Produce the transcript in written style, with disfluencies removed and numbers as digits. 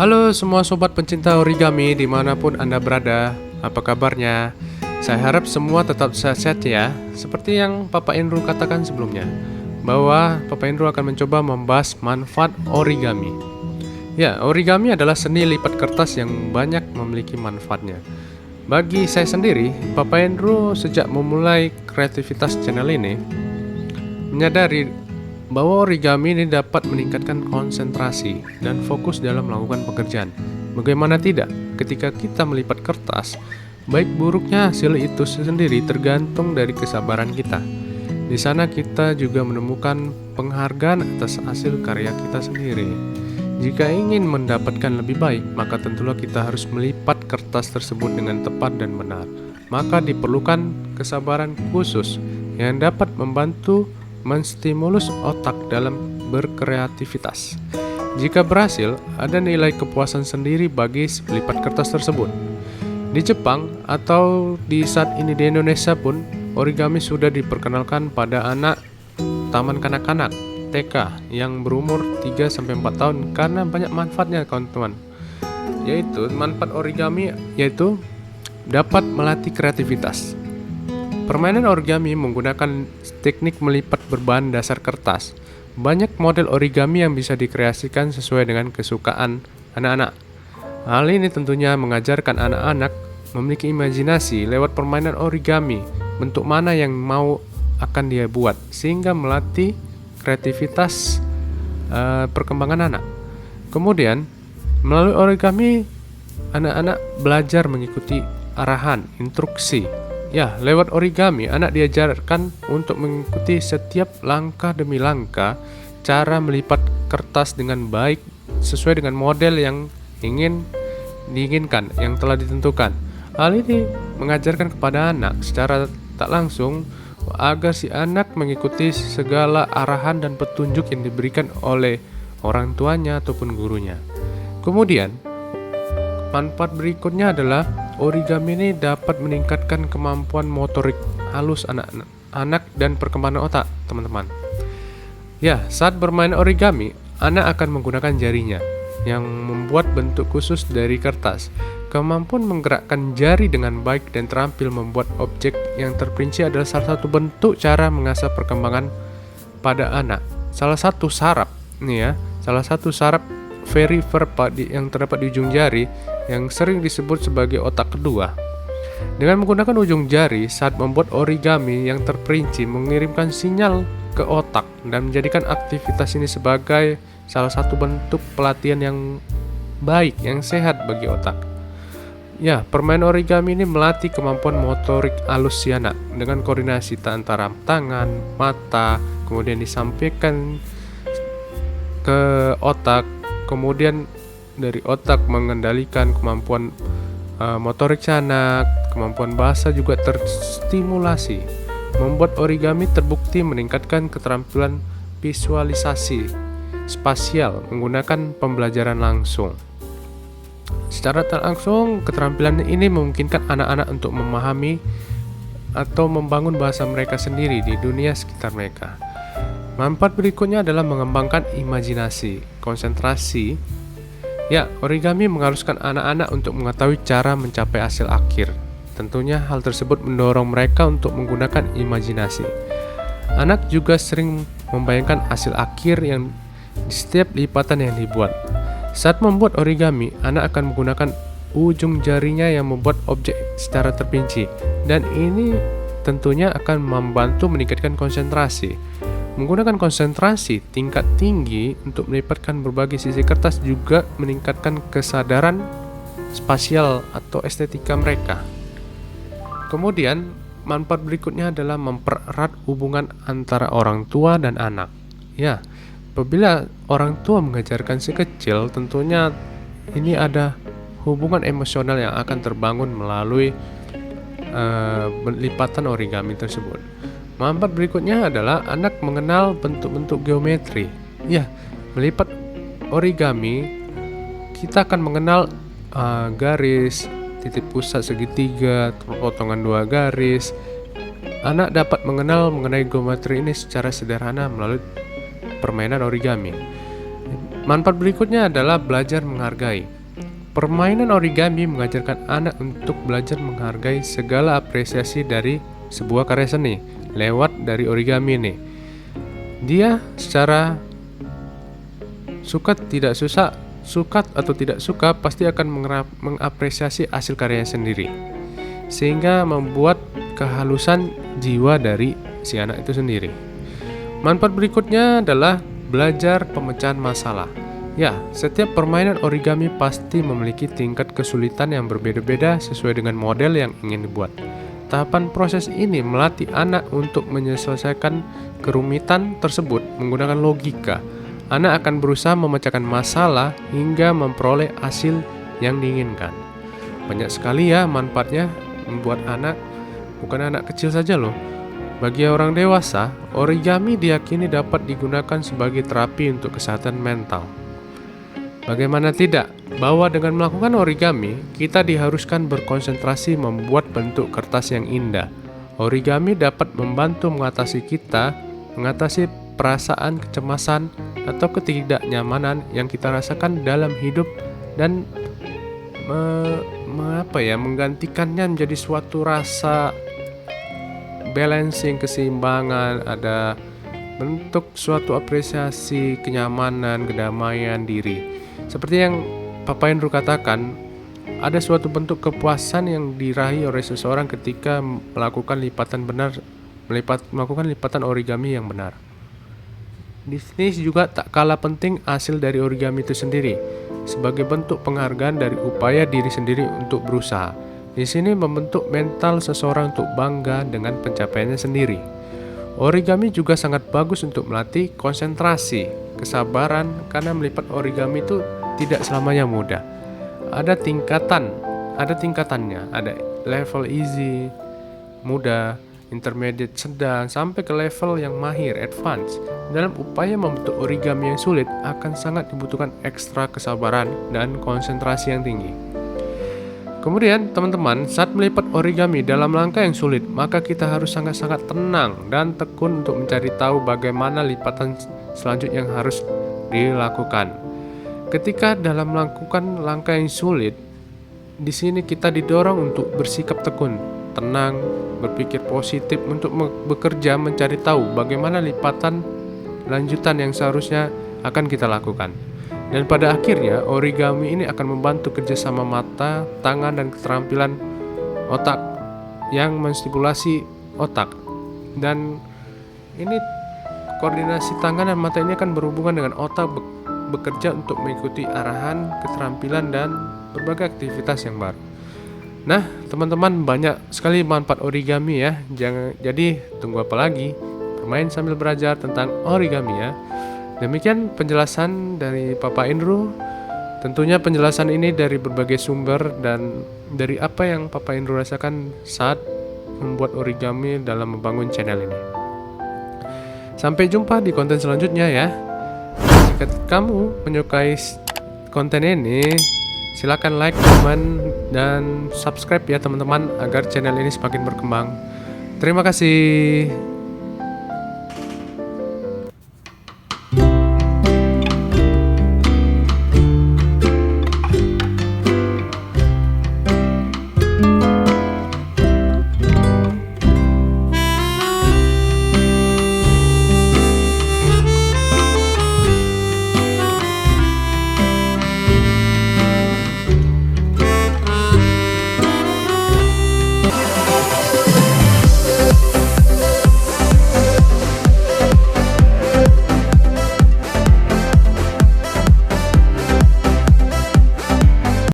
Halo semua sobat pencinta origami dimanapun Anda berada, apa kabarnya? Saya harap semua tetap sehat-sehat ya. Seperti yang Papa Indro katakan sebelumnya, bahwa Papa Indro akan mencoba membahas manfaat origami. Ya, origami adalah seni lipat kertas yang banyak memiliki manfaatnya. Bagi saya sendiri, Papa Indro sejak memulai kreativitas channel ini menyadari bahwa origami ini dapat meningkatkan konsentrasi dan fokus dalam melakukan pekerjaan. Bagaimana tidak, ketika kita melipat kertas, baik buruknya hasil itu sendiri tergantung dari kesabaran kita. Di sana kita juga menemukan penghargaan atas hasil karya kita sendiri. Jika ingin mendapatkan lebih baik, maka tentulah kita harus melipat kertas tersebut dengan tepat dan benar. Maka diperlukan kesabaran khusus yang dapat membantu menstimulus otak dalam berkreativitas. Jika berhasil, ada nilai kepuasan sendiri bagi pelipat kertas tersebut. Di Jepang atau di saat ini di Indonesia pun, origami sudah diperkenalkan pada anak taman kanak-kanak TK yang berumur 3-4 tahun karena banyak manfaatnya kawan-teman. Yaitu manfaat origami yaitu dapat melatih kreativitas. Permainan origami menggunakan teknik melipat berbahan dasar kertas. Banyak model origami yang bisa dikreasikan sesuai dengan kesukaan anak-anak. Hal ini tentunya mengajarkan anak-anak memiliki imajinasi lewat permainan origami, bentuk mana yang mau akan dia buat, sehingga melatih kreativitas perkembangan anak. Kemudian, melalui origami, anak-anak belajar mengikuti arahan, instruksi. Ya, lewat origami, anak diajarkan untuk mengikuti setiap langkah demi langkah cara melipat kertas dengan baik sesuai dengan model yang diinginkan, yang telah ditentukan. Hal ini mengajarkan kepada anak secara tak langsung agar si anak mengikuti segala arahan dan petunjuk yang diberikan oleh orang tuanya ataupun gurunya. Kemudian, manfaat berikutnya adalah origami ini dapat meningkatkan kemampuan motorik halus anak dan perkembangan otak, teman-teman. Ya, saat bermain origami, anak akan menggunakan jarinya yang membuat bentuk khusus dari kertas. Kemampuan menggerakkan jari dengan baik dan terampil membuat objek yang terperinci adalah salah satu bentuk cara mengasah perkembangan pada anak. Salah satu saraf veriverb yang terdapat di ujung jari yang sering disebut sebagai otak kedua. Dengan menggunakan ujung jari saat membuat origami yang terperinci mengirimkan sinyal ke otak dan menjadikan aktivitas ini sebagai salah satu bentuk pelatihan yang baik, yang sehat bagi otak. Ya, permainan origami ini melatih kemampuan motorik halus si anak dengan koordinasi antara tangan, mata, kemudian disampaikan ke otak. Kemudian dari otak mengendalikan kemampuan motorik anak, kemampuan bahasa juga terstimulasi. Membuat origami terbukti meningkatkan keterampilan visualisasi spasial menggunakan pembelajaran langsung. Secara tak langsung, keterampilan ini memungkinkan anak-anak untuk memahami atau membangun bahasa mereka sendiri di dunia sekitar mereka. Manfaat berikutnya adalah mengembangkan imajinasi, konsentrasi. Ya, origami mengharuskan anak-anak untuk mengetahui cara mencapai hasil akhir. Tentunya hal tersebut mendorong mereka untuk menggunakan imajinasi. Anak juga sering membayangkan hasil akhir yang di setiap lipatan yang dibuat. Saat membuat origami, anak akan menggunakan ujung jarinya yang membuat objek secara terperinci. Dan ini tentunya akan membantu meningkatkan konsentrasi. Menggunakan konsentrasi tingkat tinggi untuk melipatkan berbagai sisi kertas juga meningkatkan kesadaran spasial atau estetika mereka. Kemudian, manfaat berikutnya adalah mempererat hubungan antara orang tua dan anak. Ya, apabila orang tua mengajarkan si kecil, tentunya ini ada hubungan emosional yang akan terbangun melalui lipatan origami tersebut. Manfaat berikutnya adalah anak mengenal bentuk-bentuk geometri. Ya, melipat origami, kita akan mengenal garis, titik pusat segitiga, potongan dua garis. Anak dapat mengenai geometri ini secara sederhana melalui permainan origami. Manfaat berikutnya adalah belajar menghargai. Permainan origami mengajarkan anak untuk belajar menghargai segala apresiasi dari sebuah karya seni lewat dari origami ini. Dia secara suka atau tidak suka pasti akan mengapresiasi hasil karyanya sendiri, sehingga membuat kehalusan jiwa dari si anak itu sendiri. Manfaat berikutnya adalah belajar pemecahan masalah. Ya, setiap permainan origami pasti memiliki tingkat kesulitan yang berbeda-beda sesuai dengan model yang ingin dibuat. Tahapan proses ini melatih anak untuk menyelesaikan kerumitan tersebut menggunakan logika. Anak akan berusaha memecahkan masalah hingga memperoleh hasil yang diinginkan. Banyak sekali ya manfaatnya membuat anak, bukan anak kecil saja loh. Bagi orang dewasa, origami diyakini dapat digunakan sebagai terapi untuk kesehatan mental. Bagaimana tidak, bahwa dengan melakukan origami, kita diharuskan berkonsentrasi membuat bentuk kertas yang indah. Origami dapat membantu mengatasi perasaan kecemasan atau ketidaknyamanan yang kita rasakan dalam hidup dan menggantikannya menjadi suatu rasa balancing, keseimbangan, ada bentuk suatu apresiasi, kenyamanan, kedamaian diri. Seperti yang Papa Andrew katakan, ada suatu bentuk kepuasan yang diraih oleh seseorang ketika melakukan lipatan origami yang benar. Di sini juga tak kalah penting hasil dari origami itu sendiri, sebagai bentuk penghargaan dari upaya diri sendiri untuk berusaha. Di sini membentuk mental seseorang untuk bangga dengan pencapaiannya sendiri. Origami juga sangat bagus untuk melatih konsentrasi, kesabaran, karena melipat origami itu tidak selamanya mudah. Ada tingkatannya, ada level easy, mudah, intermediate, sedang, sampai ke level yang mahir, advance. Dalam upaya membentuk origami yang sulit akan sangat dibutuhkan ekstra kesabaran dan konsentrasi yang tinggi. Kemudian teman-teman, saat melipat origami dalam langkah yang sulit, maka kita harus sangat-sangat tenang dan tekun untuk mencari tahu bagaimana lipatan selanjutnya yang harus dilakukan. Ketika dalam melakukan langkah yang sulit, di sini kita didorong untuk bersikap tekun, tenang, berpikir positif untuk bekerja mencari tahu bagaimana lipatan lanjutan yang seharusnya akan kita lakukan. Dan pada akhirnya origami ini akan membantu kerjasama mata, tangan, dan keterampilan otak yang menstimulasi otak. Dan ini koordinasi tangan dan mata ini akan berhubungan dengan otak bekerja untuk mengikuti arahan, keterampilan, dan berbagai aktivitas yang baru. Nah, teman-teman, banyak sekali manfaat origami ya. Jadi tunggu apa lagi? Bermain sambil belajar tentang origami ya. Demikian penjelasan dari Papa Andrew. Tentunya penjelasan ini dari berbagai sumber dan dari apa yang Papa Andrew rasakan saat membuat origami dalam membangun channel ini. Sampai jumpa di konten selanjutnya ya. Jika kamu menyukai konten ini, silakan like, comment, dan subscribe ya teman-teman agar channel ini semakin berkembang. Terima kasih.